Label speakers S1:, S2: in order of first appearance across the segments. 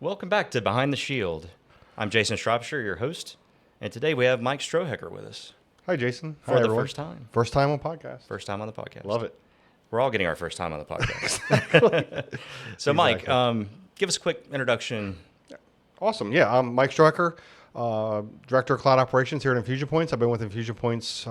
S1: Welcome back to Behind the Shield. I'm Jason Shropshire, your host, and today we have Mike Strohecker with us
S2: Hi, Jason.
S1: for
S2: Hi,
S1: the
S2: everyone.
S1: first time.
S2: First time on podcast.
S1: First time on the podcast.
S2: Love it.
S1: We're all getting our first time on the podcast. So, Mike,
S2: Exactly.
S1: give us a quick introduction.
S2: Awesome. Yeah, I'm Mike Strohecker, Director of Cloud Operations here at InfusionPoints. I've been with InfusionPoints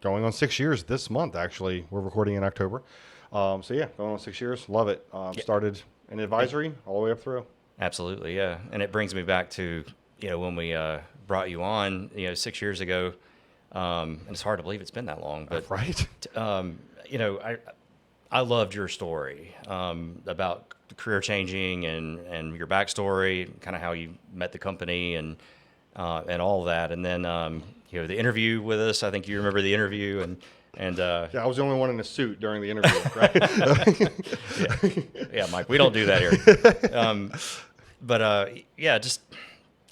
S2: going on 6 years this month, actually. We're recording in October. Going on 6 years. Love it. Started in advisory all the way up through.
S1: Absolutely, yeah. And it brings me back to, when we brought you on, 6 years ago. And it's hard to believe it's been that long. But,
S2: Right?
S1: I loved your story about career changing and your backstory, kind of how you met the company and all of that. And then, the interview with us, I think you remember the interview and
S2: Yeah, I was the only one in a suit during the interview, right?
S1: yeah, Mike, we don't do that here. Just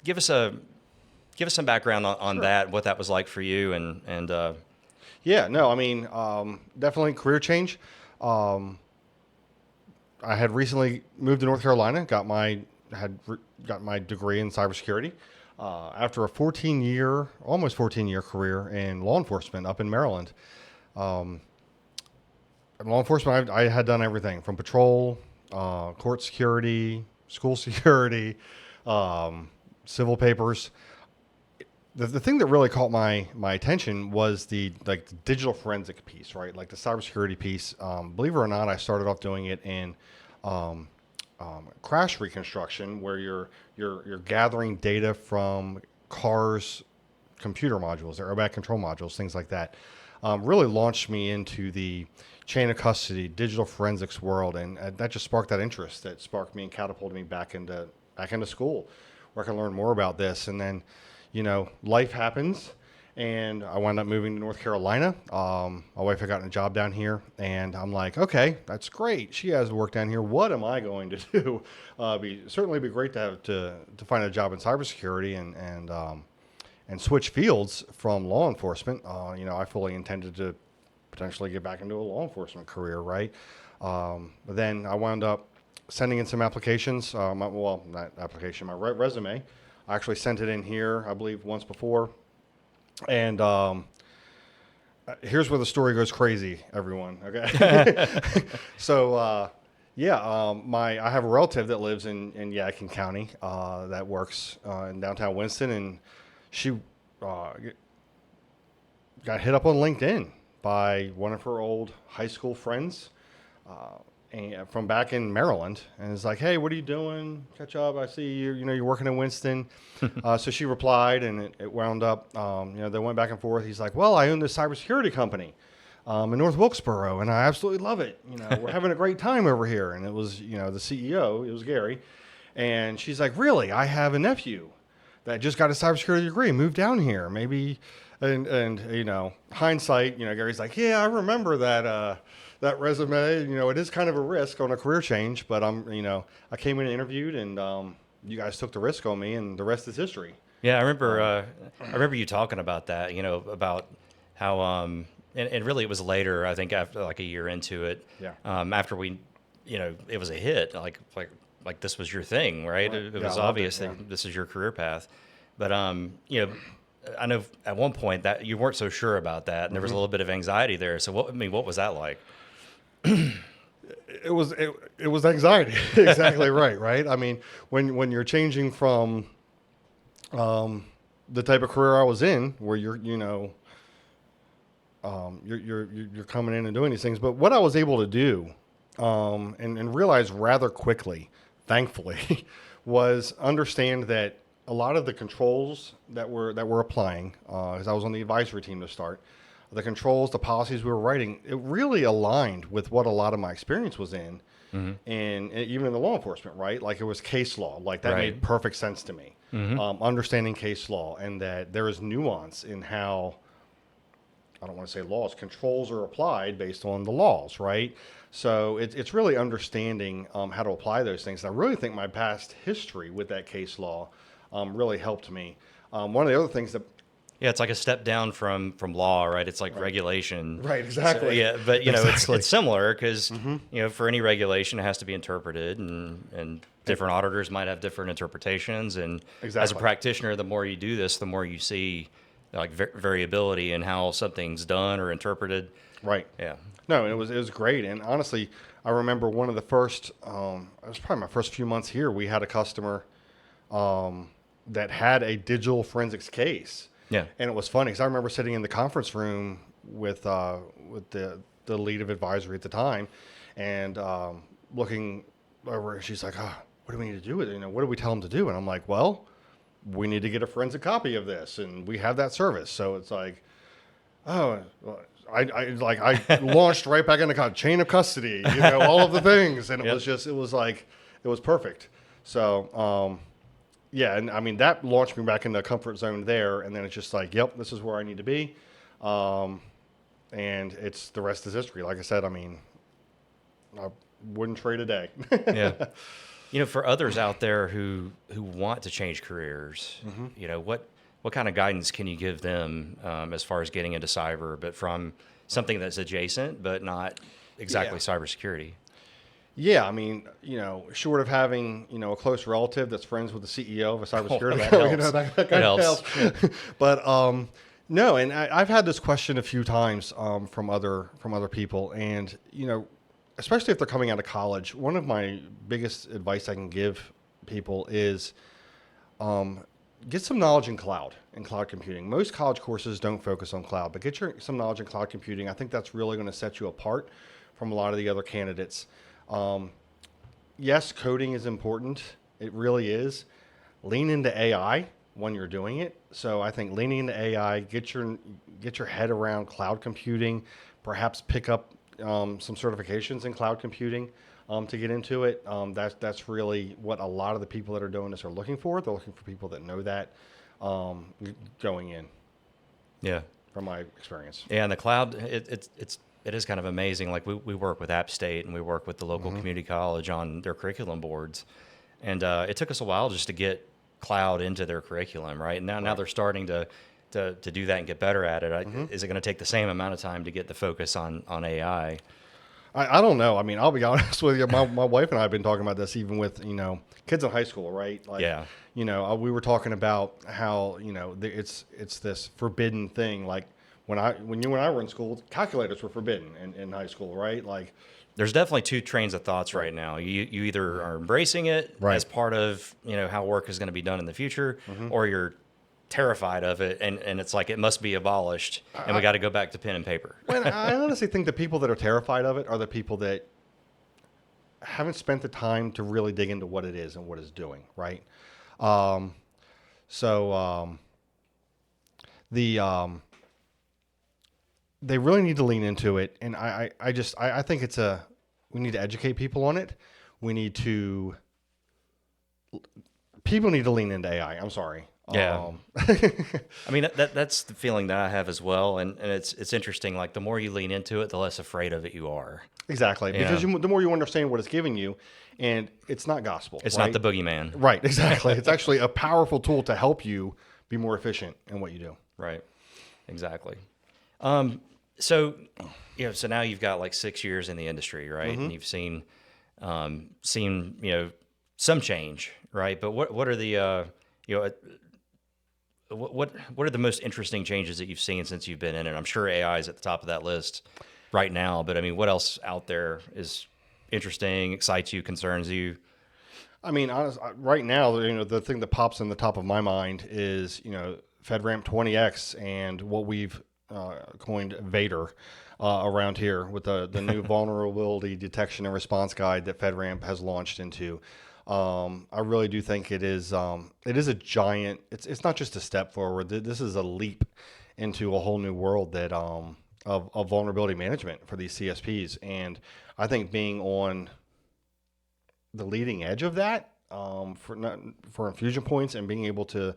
S1: give us some background on
S2: Sure.
S1: that, what that was like for you, and
S2: Yeah, no, I mean, definitely career change. I had recently moved to North Carolina, got my degree in cybersecurity. After a almost 14-year career in law enforcement up in Maryland. In law enforcement, I had done everything from patrol, court security, school security, civil papers. The thing that really caught my attention was the digital forensic piece, right? Like the cybersecurity piece. Believe it or not, I started off doing it in crash reconstruction, where you're gathering data from cars, computer modules, airbag control modules, things like that. Really launched me into the chain of custody, digital forensics world, and that just sparked that interest. That sparked me and catapulted me back into school, where I can learn more about this. And then, life happens, and I wound up moving to North Carolina. My wife had gotten a job down here, and I'm like, okay, that's great. She has work down here. What am I going to do? Certainly be great to have to find a job in cybersecurity and switch fields from law enforcement. I fully intended to potentially get back into a law enforcement career, right? But then I wound up sending in some applications. My resume. I actually sent it in here, I believe, once before. And here's where the story goes crazy, everyone. Okay. So, I have a relative that lives in Yadkin County that works in downtown Winston, and she got hit up on LinkedIn by one of her old high school friends from back in Maryland, and is like, "Hey, what are you doing? Catch up. I see you. You're working in Winston." So she replied, and it wound up. They went back and forth. He's like, "Well, I own this cybersecurity company in North Wilkesboro, and I absolutely love it. We're having a great time over here." And it was, the CEO. It was Gary, and she's like, "Really? I have a nephew that just got a cybersecurity degree, moved down here. Maybe," and hindsight, Gary's like, "Yeah, I remember that resume. It is kind of a risk on a career change, but I came in and interviewed, and you guys took the risk on me, and the rest is history."
S1: yeah, I remember you talking about that, about how and really it was later, I think after like a year into it,
S2: Yeah.
S1: after we, it was a hit, like this was your thing, right?
S2: Right.
S1: It
S2: Yeah,
S1: was
S2: I loved it,
S1: obvious
S2: yeah.
S1: that this is your career path, but I know at one point that you weren't so sure about that, and there was a little bit of anxiety there. So what was that like?
S2: It was anxiety. Exactly right. I mean, when you're changing from the type of career I was in, where you're coming in and doing these things, but what I was able to do and realize rather quickly, thankfully, was understand that a lot of the controls that we're applying, because I was on the advisory team to start, the controls, the policies we were writing, it really aligned with what a lot of my experience was in, and even in the law enforcement, right? Like it was case law, like that
S1: Right.
S2: made perfect sense to me. Understanding case law, and that there is nuance in how, I don't want to say laws, controls are applied based on the laws, right? So it's really understanding how to apply those things. And I really think my past history with that case law really helped me. One of the other things that
S1: Yeah, it's like a step down from law, right? It's like regulation.
S2: Right, exactly.
S1: So, yeah, but you know,
S2: Exactly.
S1: it's similar because you know, for any regulation, it has to be interpreted, and different auditors might have different interpretations. And as a
S2: Exactly.
S1: practitioner, the more you do this, the more you see like variability in how something's done or interpreted.
S2: Right.
S1: Yeah.
S2: No, it was great. And honestly, I remember one of the first, it was probably my first few months here. We had a customer that had a digital forensics case.
S1: Yeah.
S2: And it was funny because I remember sitting in the conference room with the lead of advisory at the time, and looking over. And she's like, "Oh, what do we need to do with it? You know, what do we tell them to do?" And I'm like, "Well, we need to get a forensic copy of this, and we have that service." So it's like, oh, well, I launched right back into chain of custody, you know, all of the things, and
S1: Yep.
S2: it was perfect. So yeah, and I mean that launched me back in the comfort zone there, and then it's just like, yep, this is where I need to be, and it's the rest is history. Like I said, I mean, I wouldn't trade a day.
S1: Yeah. You know, for others out there who want to change careers, you know, what kind of guidance can you give them as far as getting into cyber, but from something that's adjacent but not exactly cybersecurity?
S2: Yeah, I mean, you know, short of having, you know, a close relative that's friends with the CEO of a cybersecurity
S1: that
S2: company, you
S1: helps.
S2: know, that
S1: That
S2: kind of
S1: helps.
S2: helps. But no, and I've had this question a few times from other people, and you know, especially if they're coming out of college, one of my biggest advice I can give people is get some knowledge in cloud and cloud computing. Most college courses don't focus on cloud, but get some knowledge in cloud computing. I think that's really going to set you apart from a lot of the other candidates. Yes, coding is important. It really is. Lean into AI when you're doing it. So I think leaning into AI, get your head around cloud computing, perhaps pick up some certifications in cloud computing to get into it. That's really what a lot of the people that are doing this are looking for. They're looking for people that know that going in,
S1: Yeah.
S2: from my experience.
S1: Yeah, and the cloud, it is kind of amazing. Like we work with App State and we work with the local community college on their curriculum boards, and it took us a while just to get cloud into their curriculum, right? And now they're starting to do that and get better at it. Is it going to take the same amount of time to get the focus on AI?
S2: I don't know. I mean, I'll be honest with you. My wife and I have been talking about this even with, you know, kids in high school, right? Like,
S1: Yeah.
S2: you know, we were talking about how, you know, it's this forbidden thing. Like when you and I were in school, calculators were forbidden in high school, right? Like,
S1: There's definitely two trains of thoughts right now. You either are embracing it
S2: Right.
S1: as part of, you know, how work is going to be done in the future, or you're terrified of it, and it's like it must be abolished, and we got to go back to pen and paper.
S2: when I honestly think the people that are terrified of it are the people that haven't spent the time to really dig into what it is and what it's doing, right? So the they really need to lean into it, and I think we need to educate people on it. People need to lean into AI. I'm sorry.
S1: Yeah. I mean, that's the feeling that I have as well, and it's interesting. Like the more you lean into it, the less afraid of it you are.
S2: Exactly, because the more you understand what it's giving you, and it's not gospel.
S1: It's
S2: right?
S1: not the boogeyman.
S2: Right, exactly. It's actually a powerful tool to help you be more efficient in what you do.
S1: Right. Exactly. So, you know, so now you've got like 6 years in the industry, right? And you've seen, you know, some change, right? But what are the, you know, what are the most interesting changes that you've seen since you've been in it? I'm sure AI is at the top of that list right now, but I mean, what else out there is interesting, excites you, concerns you?
S2: I mean, right now, you know, the thing that pops in the top of my mind is, you know, FedRAMP 20X and what we've coined Vader around here with the new vulnerability detection and response guide that FedRAMP has launched into. I really do think it is a giant. It's not just a step forward. This is a leap into a whole new world that of vulnerability management for these CSPs, and I think being on the leading edge of that for InfusionPoints and being able to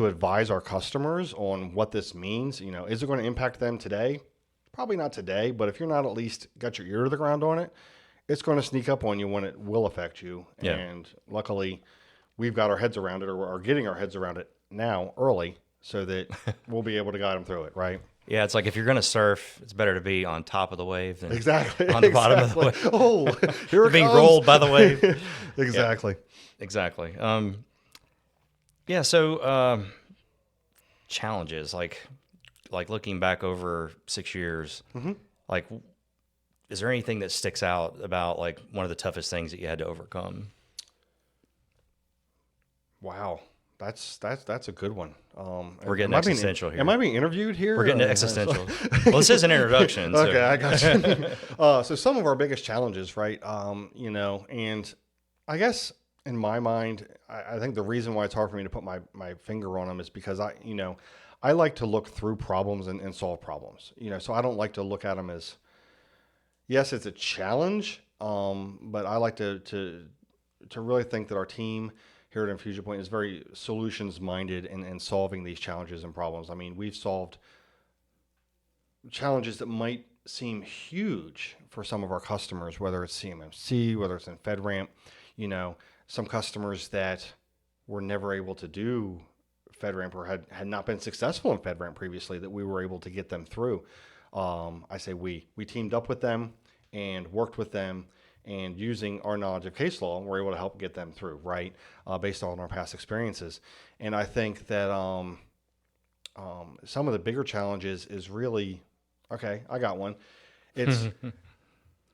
S2: advise our customers on what this means. You know, is it going to impact them today? Probably not today, but if you're not at least got your ear to the ground on it, it's going to sneak up on you when it will affect you.
S1: Yeah.
S2: And luckily, we've got our heads around it, or are getting our heads around it now early, so that we'll be able to guide them through it, right?
S1: Yeah, it's like if you're going to surf, it's better to be on top of the wave than
S2: Exactly.
S1: on the bottom of the
S2: Exactly.
S1: wave.
S2: Oh, here it
S1: Being
S2: comes.
S1: rolled by the wave.
S2: Exactly.
S1: Exactly. Yeah. So challenges like looking back over 6 years, like is there anything that sticks out about like one of the toughest things that you had to overcome?
S2: Wow. That's a good one.
S1: We're getting
S2: am I being-
S1: existential here.
S2: Am I being interviewed here?
S1: We're getting existential. Well, this is an introduction. So.
S2: Okay, I got you. So some of our biggest challenges, right? And I guess in my mind, I think the reason why it's hard for me to put my finger on them is because I like to look through problems and solve problems. So I don't like to look at them as, yes, it's a challenge, but I like to really think that our team here at Infusion Point is very solutions minded in solving these challenges and problems. I mean, we've solved challenges that might seem huge for some of our customers, whether it's CMMC, whether it's in FedRAMP, some customers that were never able to do FedRAMP or had not been successful in FedRAMP previously, that we were able to get them through. I say we teamed up with them and worked with them, and using our knowledge of case law, we're able to help get them through, right? Based on our past experiences. And I think that some of the bigger challenges is really, okay, I got one. It's,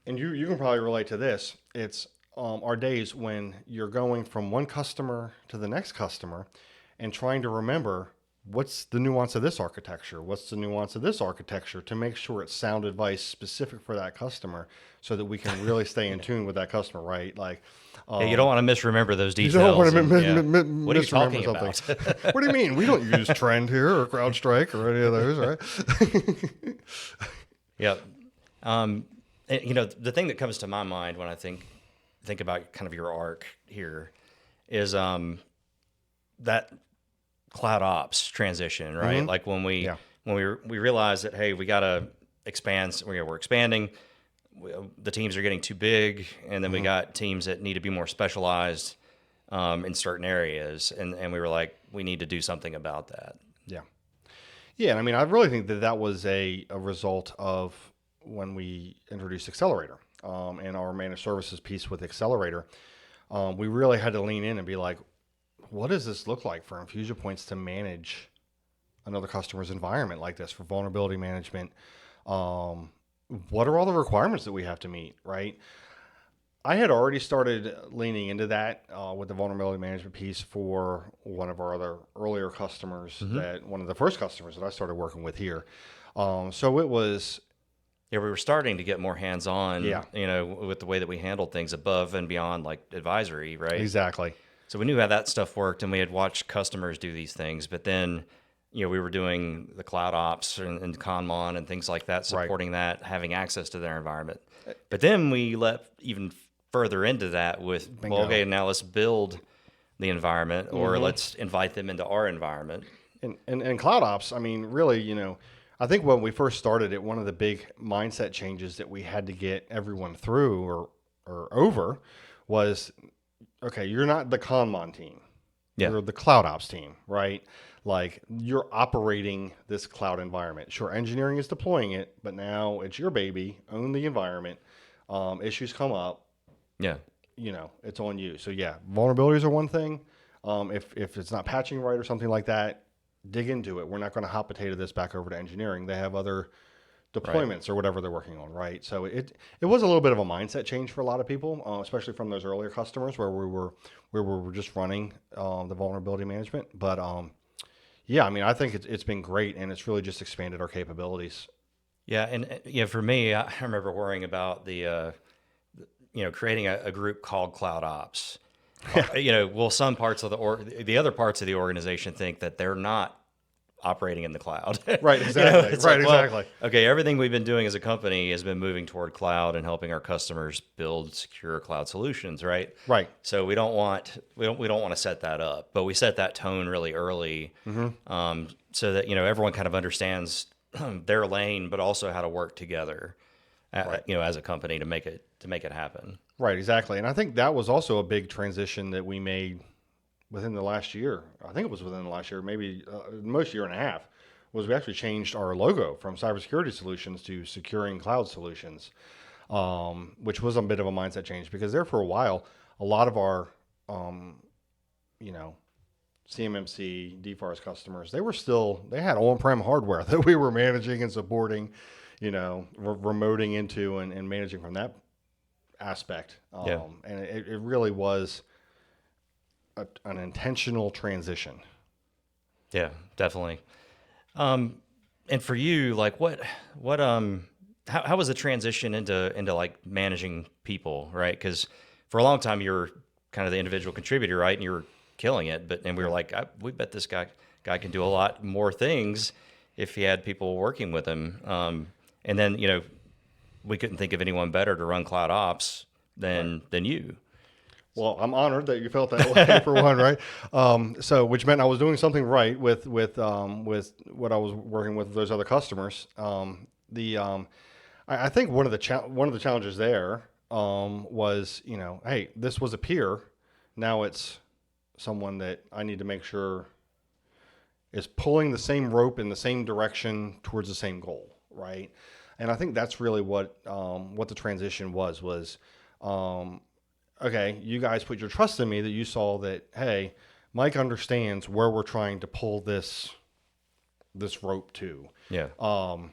S2: and you can probably relate to this. It's our days when you're going from one customer to the next customer and trying to remember what's the nuance of this architecture? What's the nuance of this architecture to make sure it's sound advice specific for that customer so that we can really stay in tune with that customer, right? Like,
S1: Yeah, you don't want to misremember those details.
S2: you don't want to
S1: What are you talking
S2: misremember something.
S1: about?
S2: What do you mean? We don't use Trend here or CrowdStrike or any of those, right?
S1: Yeah. And, the thing that comes to my mind when I think about kind of your arc here is that cloud ops transition, right?
S2: Mm-hmm.
S1: Like when we realized that, hey, we got to expand. We're expanding. The teams are getting too big, and then we got teams that need to be more specialized in certain areas, and we were like, we need to do something about that.
S2: Yeah. Yeah, and I mean, I really think that was a result of when we introduced Accelerator and our managed services piece with Accelerator. We really had to lean in and be like, what does this look like for InfusionPoints to manage another customer's environment like this for vulnerability management? What are all the requirements that we have to meet, right? I had already started leaning into that with the vulnerability management piece for one of our other earlier customers, one of the first customers that I started working with here. So it was...
S1: Yeah, we were starting to get more hands-on,
S2: Yeah.
S1: With the way that we handled things above and beyond like advisory, right?
S2: Exactly.
S1: So we knew how that stuff worked, and we had watched customers do these things. But then, we were doing the cloud ops and Conmon and things like that, supporting that, having access to their environment. But then we leapt even further into that with, well, okay, now let's build the environment, or let's invite them into our environment.
S2: And cloud ops, I mean, really, I think when we first started it, one of the big mindset changes that we had to get everyone through or over was, okay, you're not the Conmon team.
S1: Yeah.
S2: You're the cloud ops team, right? Like, you're operating this cloud environment. Sure, engineering is deploying it, but now it's your baby. Own the environment. Issues come up.
S1: Yeah.
S2: It's on you. So yeah, vulnerabilities are one thing. If it's not patching right or something like that, dig into it. We're not going to hot potato this back over to engineering. They have other deployments or whatever they're working on, right? So it was a little bit of a mindset change for a lot of people, especially from those earlier customers where we were just running the vulnerability management. But yeah, I mean, I think it's been great, and it's really just expanded our capabilities.
S1: Yeah, and for me, I remember worrying about the creating a group called Cloud Ops. Well, some parts of the other parts of the organization think that they're not operating in the cloud.
S2: Right, exactly. Exactly.
S1: Okay, everything we've been doing as a company has been moving toward cloud and helping our customers build secure cloud solutions, right?
S2: Right.
S1: So we don't want to set that up, but we set that tone really early, so that everyone kind of understands their lane, but also how to work together, as a company to make it happen.
S2: Right, exactly. And I think that was also a big transition that we made within the last year. I think it was within the last year, maybe most year and a half, was we actually changed our logo from cybersecurity solutions to securing cloud solutions, which was a bit of a mindset change because there for a while, a lot of our, you know, CMMC, DFARS customers, they had on-prem hardware that we were managing and supporting, remoting into and managing from that aspect. And it really was an intentional transition.
S1: Yeah, definitely. And for you, like how was the transition into like managing people, right? Because for a long time you were kind of the individual contributor, right? And you were killing it, and we were like, we bet this guy can do a lot more things if he had people working with him. And then we couldn't think of anyone better to run cloud ops than you.
S2: Well, I'm honored that you felt that way for one, right? So, which meant I was doing something right with what I was working with those other customers. I think one of the challenges there was, hey, this was a peer. Now it's someone that I need to make sure is pulling the same rope in the same direction towards the same goal, right? And I think that's really what the transition was. Okay, you guys put your trust in me that you saw that, hey, Mike understands where we're trying to pull this rope to.
S1: Yeah.
S2: Now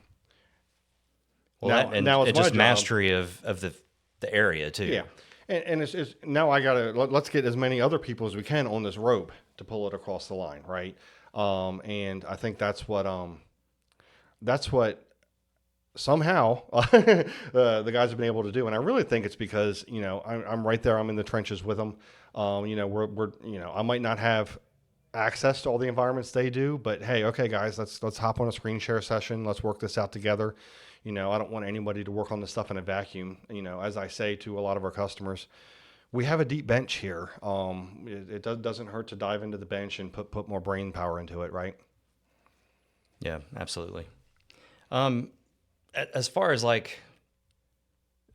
S1: it's
S2: it's my
S1: just
S2: job.
S1: Mastery of the area too.
S2: Yeah. And it's now let's get as many other people as we can on this rope to pull it across the line, right? And I think that's what somehow the guys have been able to do. And I really think it's because, I'm right there. I'm in the trenches with them. I might not have access to all the environments they do, but hey, okay, guys, let's hop on a screen share session. Let's work this out together. I don't want anybody to work on this stuff in a vacuum. As I say to a lot of our customers, we have a deep bench here. It doesn't hurt to dive into the bench and put more brain power into it, right?
S1: Yeah, absolutely. As far as like,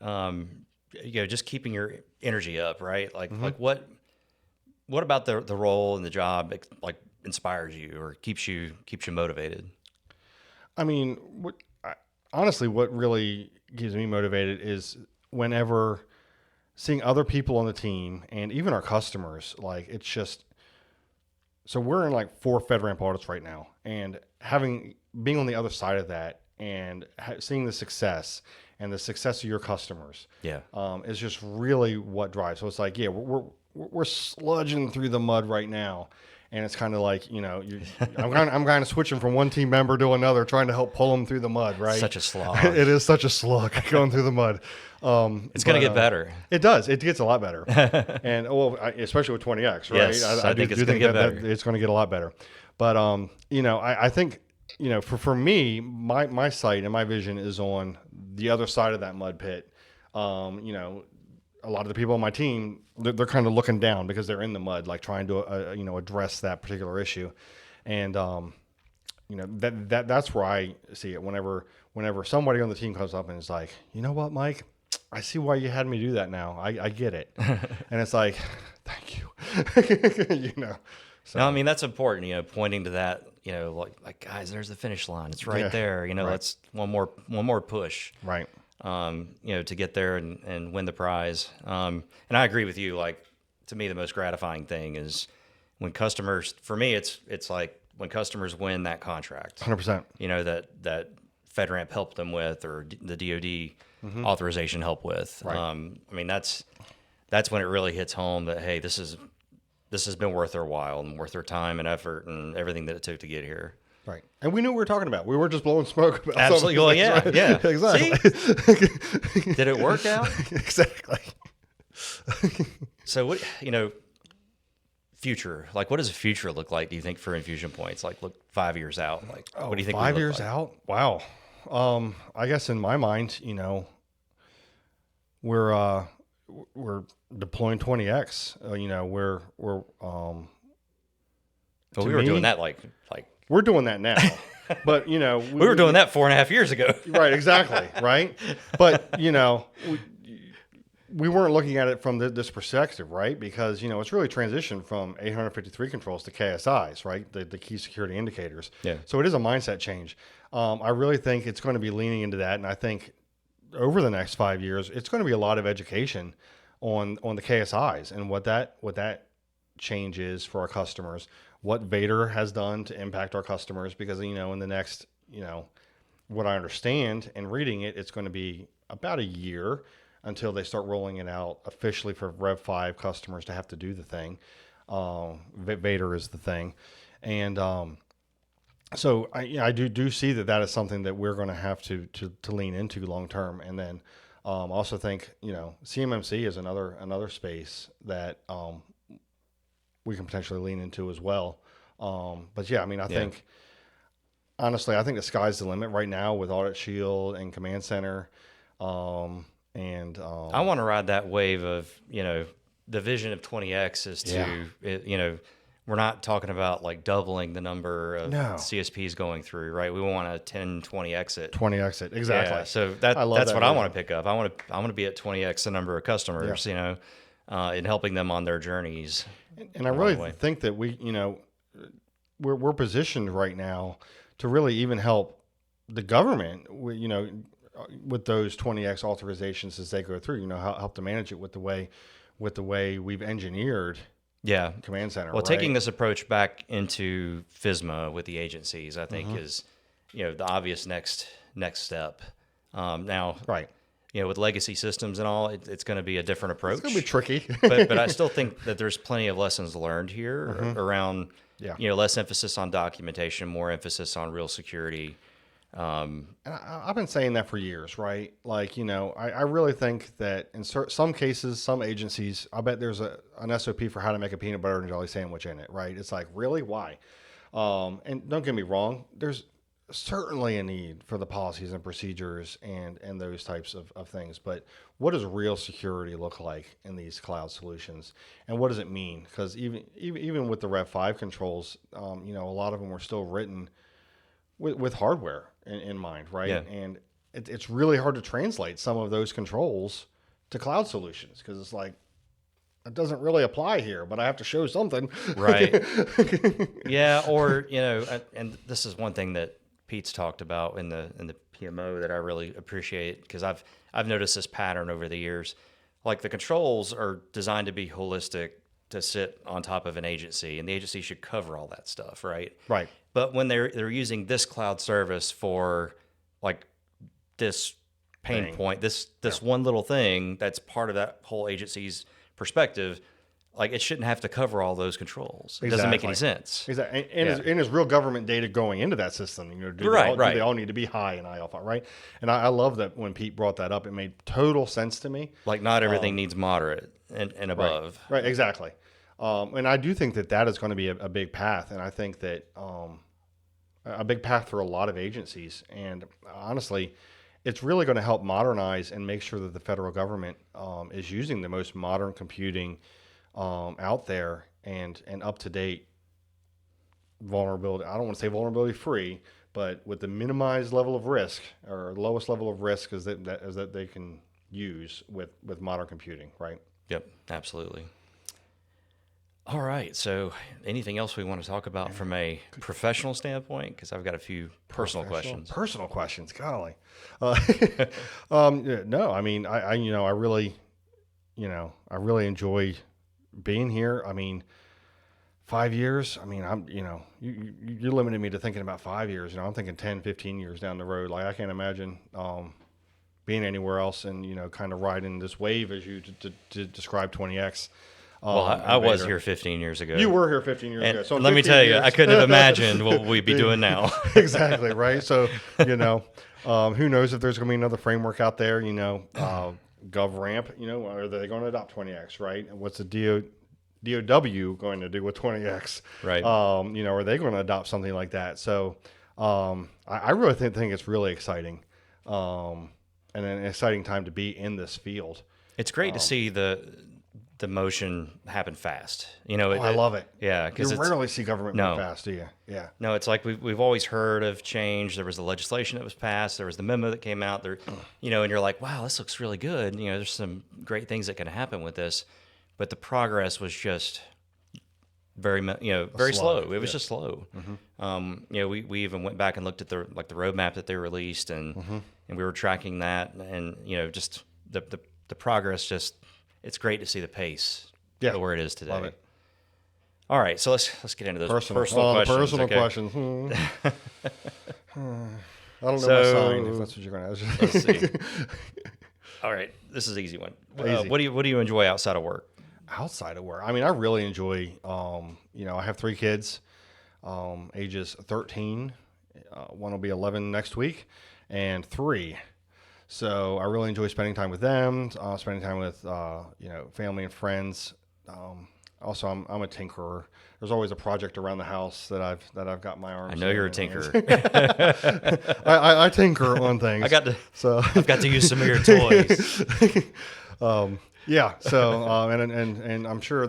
S1: just keeping your energy up, right? Like,
S2: Mm-hmm.
S1: like what about the role and the job like inspires you or keeps you motivated?
S2: I mean, honestly, what really keeps me motivated is whenever seeing other people on the team and even our customers, like it's just, so we're in like 4 FedRAMP audits right now, and being on the other side of that and seeing the success and the success of your customers, is just really what drives. So it's like, yeah, we're sludging through the mud right now. And it's kind of like, I'm kind of switching from one team member to another, trying to help pull them through the mud, right?
S1: Such a slog.
S2: It is such a slog going through the mud.
S1: It's going to get better.
S2: It does. It gets a lot better. And especially with 20X, right?
S1: Yes, I think it's going to get better.
S2: It's going to get a lot better. But, I think, for me, my sight and my vision is on the other side of that mud pit. A lot of the people on my team, they're kind of looking down because they're in the mud, like trying to, address that particular issue. And, that's where I see it. Whenever somebody on the team comes up and is like, you know what, Mike, I see why you had me do that now. I get it. And it's like, thank you. So.
S1: No, I mean, that's important, pointing to that, like guys, there's the finish line. It's right there. Right. Let's one more push.
S2: Right.
S1: To get there and win the prize. And I agree with you. Like, to me, the most gratifying thing is when customers, for me, it's like when customers win that contract,
S2: 100%,
S1: that FedRAMP helped them with, or the DoD authorization help with.
S2: Right.
S1: I mean, that's when it really hits home that, hey, this has been worth their while and worth their time and effort and everything that it took to get here.
S2: Right. And we knew what we were talking about. We weren't just blowing smoke about
S1: absolutely. Well, yeah,
S2: right?
S1: Yeah.
S2: Exactly.
S1: See? Did it work out?
S2: Exactly.
S1: So what, future, like what does the future look like, do you think, for InfusionPoints? Like, look 5 years out, like what do you think?
S2: 5 years out? Wow. I guess in my mind, we're deploying 20X. We're
S1: but we were doing that like
S2: we're doing that now. But we
S1: were doing that 4.5 years ago.
S2: Right, exactly, right? But we weren't looking at it from this perspective, right? Because, it's really transitioned from 853 controls to KSIs, right? The key security indicators.
S1: Yeah.
S2: So it is a mindset change. I really think it's going to be leaning into that. And I think over the next 5 years, it's going to be a lot of education on the KSIs and what that change is for our customers, what Vader has done to impact our customers, because, in the next, what I understand and reading it, it's going to be about a year until they start rolling it out officially for Rev 5 customers to have to do the thing. Vader is the thing. And so I do see that is something that we're going to have to lean into long term. And then also think, CMMC is another space that we can potentially lean into as well. But yeah, I think, honestly, I think the sky's the limit right now with Audit Shield and Command Center.
S1: I want to ride that wave of, the vision of 20X is to, we're not talking about like doubling the number of CSPs going through, right? We want a 10, 20 exit.
S2: 20 exit, exactly.
S1: Yeah, so that's what I want to pick up. I want to be at 20X the number of customers, and helping them on their journeys.
S2: And I really think that we're positioned right now to really even help the government, with those 20X authorizations as they go through, help to manage it with the way we've engineered Command Center.
S1: Well, taking this approach back into FISMA with the agencies, I think is, the obvious next step. Now,
S2: right.
S1: With legacy systems and all, it's going to be a different approach.
S2: It's going to be tricky.
S1: but I still think that there's plenty of lessons learned here around, less emphasis on documentation, more emphasis on real security.
S2: And I've been saying that for years, right? Like, I really think that in some cases, some agencies, I bet there's an SOP for how to make a peanut butter and jelly sandwich in it, right? It's like, really? Why? And don't get me wrong, there's certainly a need for the policies and procedures and those types of things. But what does real security look like in these cloud solutions? And what does it mean? Because even with the Rev 5 controls, a lot of them were still written with hardware in mind, right? Yeah. And it's really hard to translate some of those controls to cloud solutions because it's like, it doesn't really apply here, but I have to show something.
S1: Right. Yeah. Or, and this is one thing that Pete's talked about in the PMO that I really appreciate because I've noticed this pattern over the years. Like the controls are designed to be holistic to sit on top of an agency, and the agency should cover all that stuff, right?
S2: Right.
S1: But when they're using this cloud service for like this pain point, this one little thing that's part of that whole agency's perspective, like it shouldn't have to cover all those controls. It doesn't make any sense.
S2: Exactly. And is real government data going into that system? Do they all need to be high in IL5, right? And I love that when Pete brought that up, it made total sense to me.
S1: Like not everything needs moderate and above.
S2: Right, exactly. And I do think that is going to be a big path. And I think that a big path for a lot of agencies. And honestly, it's really going to help modernize and make sure that the federal government is using the most modern computing out there and up to date vulnerability. I don't want to say vulnerability free, but with the minimized level of risk or lowest level of risk is that they can use with modern computing, right?
S1: Yep, absolutely. All right. So anything else we want to talk about from a professional standpoint? Because I've got a few personal questions.
S2: Personal questions, golly. No, I mean, I really enjoy being here. I mean, 5 years, I mean, you limited me to thinking about 5 years. I'm thinking 10, 15 years down the road. Like I can't imagine being anywhere else and, kind of riding this wave as you to describe 20X.
S1: Well, I was here 15 years ago.
S2: You were here 15 years ago. So
S1: let me tell you, I couldn't have imagined what we'd be doing now.
S2: Exactly, right? So, who knows if there's going to be another framework out there, GovRAMP, are they going to adopt 20X, right? And what's the DOW going to do with 20X?
S1: Right.
S2: Are they going to adopt something like that? So I really think it's really exciting and an exciting time to be in this field.
S1: It's great to see the motion happen fast. You know,
S2: I love it.
S1: Yeah,
S2: You
S1: because
S2: rarely see government move fast, do you? Yeah.
S1: no, it's like we've always heard of change. There was the legislation that was passed. There was the memo that came out there, you know, and you're like, wow, this looks really good. You know, there's some great things that can happen with this, but the progress was just very slow. It was just slow. You know, we even went back and looked at the roadmap that they released, and we were tracking that, and you know, just the progress. Just it's great to see the pace where it is today.
S2: Love it.
S1: All right, so let's get into those personal
S2: Personal
S1: questions.
S2: questions. I don't know
S1: So-
S2: my sign, if that's what you're going to ask.
S1: Let's see. All right, this is an easy one.
S2: Easy.
S1: What do you enjoy outside of work?
S2: Outside of work, I mean, I really enjoy, you know, I have 3 kids, ages 13, one will be 11 next week, and 3. So I really enjoy spending time with them, spending time with, you know, family and friends. Also, I'm a tinkerer. There's always a project around the house that I've got my arms.
S1: I know you're a
S2: in.
S1: tinkerer.
S2: I tinker on things.
S1: I've got to use some of your toys.
S2: Yeah. So, and I'm sure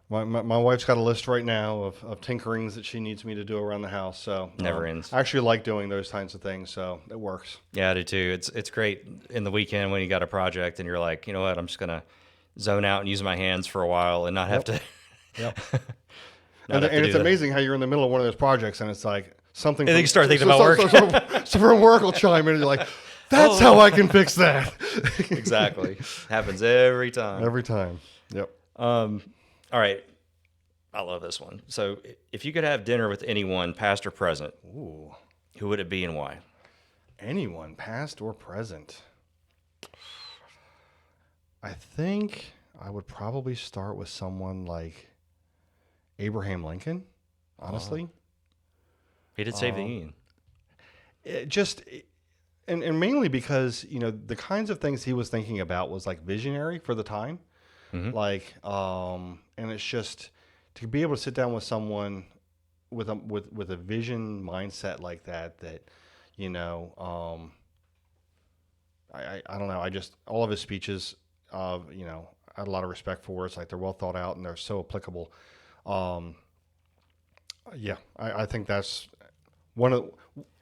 S2: my wife's got a list right now of tinkerings that she needs me to do around the house. So
S1: Never ends.
S2: I actually like doing those kinds of things. So it works.
S1: Yeah, I do too. It's great in the weekend when you got a project and you're like, you know what, I'm just gonna zone out and use my hands for a while and not have to.
S2: Yep.
S1: not
S2: And
S1: have to
S2: it's
S1: do
S2: amazing how you're in the middle of one of those projects and it's like something.
S1: And then you start thinking about work.
S2: So from work will chime in and you're like, that's how I can fix that.
S1: Exactly. Happens every time.
S2: Every time. Yep.
S1: All right. I love this one. So if you could have dinner with anyone, past or present,
S2: Ooh.
S1: who would it be and why?
S2: Anyone, past or present. I think I would probably start with someone like Abraham Lincoln, honestly.
S1: He did save the Union.
S2: And mainly because, you know, the kinds of things he was thinking about was like visionary for the time. Like, and it's just to be able to sit down with someone with a vision mindset like that, you know, I don't know. I just, all of his speeches, you know, I had a lot of respect for. It's like they're well thought out and they're so applicable. Yeah, I think that's one of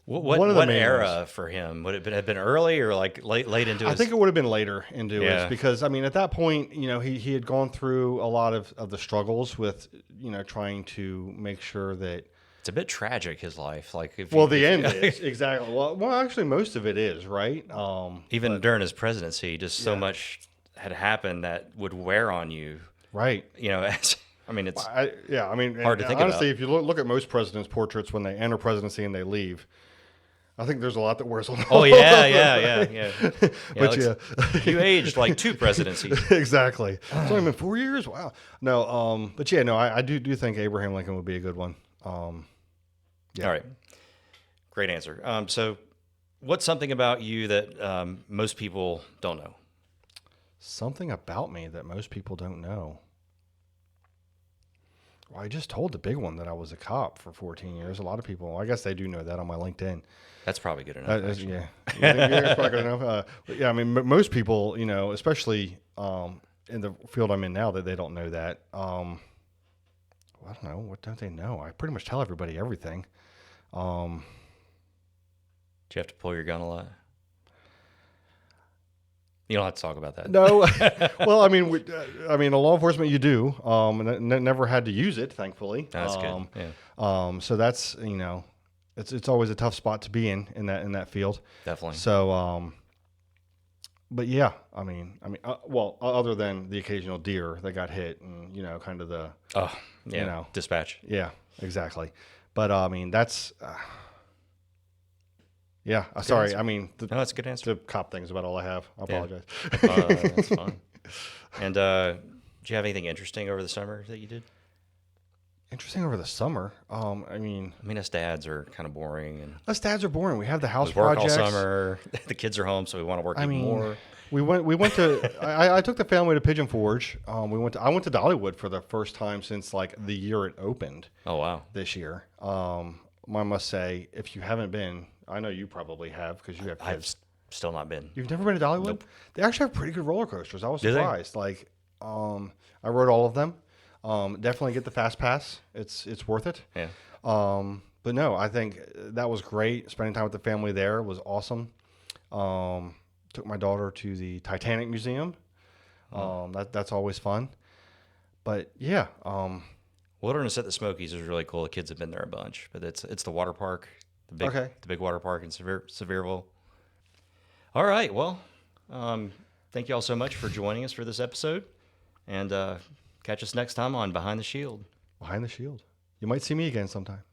S1: What
S2: the main
S1: era
S2: ones.
S1: for him? Would it have been early or like late into his...
S2: I think it would have been later into
S1: Yeah.
S2: it because, I mean, at that point, you know, he had gone through a lot of the struggles with, you know, trying to make sure that.
S1: It's a bit tragic, his life. Like,
S2: The end is. Exactly. Well, actually, most of it is, right?
S1: Even during his presidency, just so much had happened that would wear on you.
S2: Right.
S1: You know, I mean, it's...
S2: I mean,
S1: hard to think
S2: honestly,
S1: about.
S2: if you look at most presidents' portraits when they enter presidency and they leave, I think there's a lot that wears on.
S1: Oh, yeah.
S2: But
S1: You aged like 2 presidencies.
S2: Exactly. It's only been 4 years. Wow. No. But yeah, no. I do think Abraham Lincoln would be a good one. Yeah.
S1: All right. Great answer. So what's something about you that most people don't know?
S2: Something about me that most people don't know. Well, I just told the big one that I was a cop for 14 years. A lot of people, I guess they do know that on my LinkedIn.
S1: That's probably good enough. Actually.
S2: Yeah. You think it's probably good enough? But yeah, I mean, most people, you know, especially in the field I'm in now, that they don't know that. Well, I don't know. What don't they know? I pretty much tell everybody everything.
S1: Do you have to pull your gun a lot? You don't have to talk about that.
S2: No. Well, I mean, in law enforcement, you do. And never had to use it, thankfully.
S1: That's good. Yeah.
S2: So that's, you know, it's always a tough spot to be in that field.
S1: Definitely.
S2: So, but yeah, I mean, well, other than the occasional deer that got hit, and you know, kind of the,
S1: yeah,
S2: you know,
S1: dispatch.
S2: Yeah, exactly. But I mean, that's, yeah. Sorry,
S1: answer.
S2: I mean,
S1: No, that's a good answer.
S2: the cop thing is about all I have. I apologize.
S1: That's fine. And do you have anything interesting over the summer that you did?
S2: Interesting over the summer. I mean,
S1: us dads are kind of boring, and
S2: us dads are boring. We have the house
S1: we work
S2: projects.
S1: all summer. The kids are home, so we want to work even more.
S2: We went to. I took the family to Pigeon Forge. I went to Dollywood for the first time since like the year it opened.
S1: Oh wow!
S2: This year, I must say, if you haven't been, I know you probably have because you have kids.
S1: I've still not been.
S2: You've never been to Dollywood?
S1: Nope.
S2: They actually have pretty good roller coasters. I was
S1: Do they?
S2: surprised. Like, I rode all of them. Definitely get the fast pass. It's worth it.
S1: Yeah.
S2: But no, I think that was great. Spending time with the family there was awesome. Took my daughter to the Titanic Museum. That's always fun. But yeah,
S1: Wilderness at the Smokies is really cool. The kids have been there a bunch, but it's the water park, the big water park in Sevierville. All right, well, thank you all so much for joining us for this episode, and catch us next time on Behind the Shield.
S2: behind the shield. You might see me again sometime.